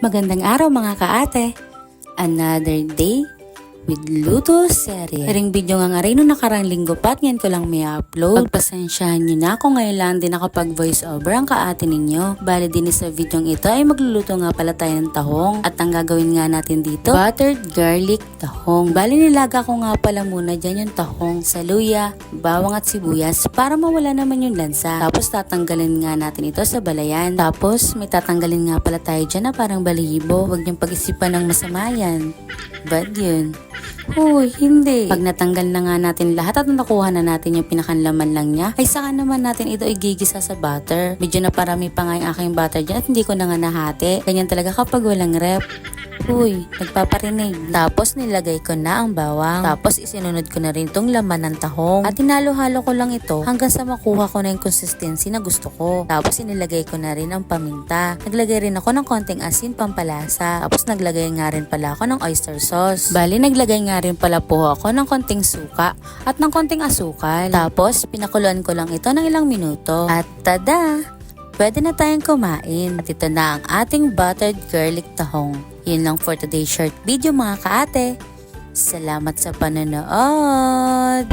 Magandang araw mga kaate! Another day with Luto Serye. Ring video nga rin nung nakarang linggo pa at ngayon ko lang may upload. Pagpasensyahan nyo na kung ngayon lang din nakapag voice over ang kaate ninyo. Bali din sa video ito ay magluluto nga pala tayo ng tahong. At ang gagawin nga natin dito, buttered garlic tahong. Bali nilaga ko nga pala muna dyan yung tahong sa luya, bawang at sibuyas para mawala naman yung lansa. Tapos tatanggalin nga natin ito sa balayan. Tapos may tatanggalin nga pala tayo dyan na parang balihibo. Huwag niyong pag-isipan ng masama yan. Bad yun. Uy, hindi. Pag natanggal na nga natin lahat at nakuha na natin yung pinakanlaman lang niya, ay saka naman natin ito igigisa sa butter. Medyo na parami pa nga yung aking butter dyan at hindi ko na nga nahati. Ganyan talaga kapag walang rep. Uy, nagpaparinig. Tapos nilagay ko na ang bawang. Tapos isinunod ko na rin tong laman ng tahong. At hinalo-halo ko lang ito hanggang sa makuha ko na yung consistency na gusto ko. Tapos inilagay ko na rin ang paminta. Naglagay rin ako ng konting asin pampalasa. Tapos naglagay nga rin pala ako ng oyster sauce. Bali, naglagay nga rin pala po ako ng konting suka at ng konting asukal. Tapos pinakuluan ko lang ito ng ilang minuto. At tada! Pwede na tayong kumain. At ito na ang ating buttered garlic tahong. Yun lang for today's short video mga kaate. Salamat sa panonood!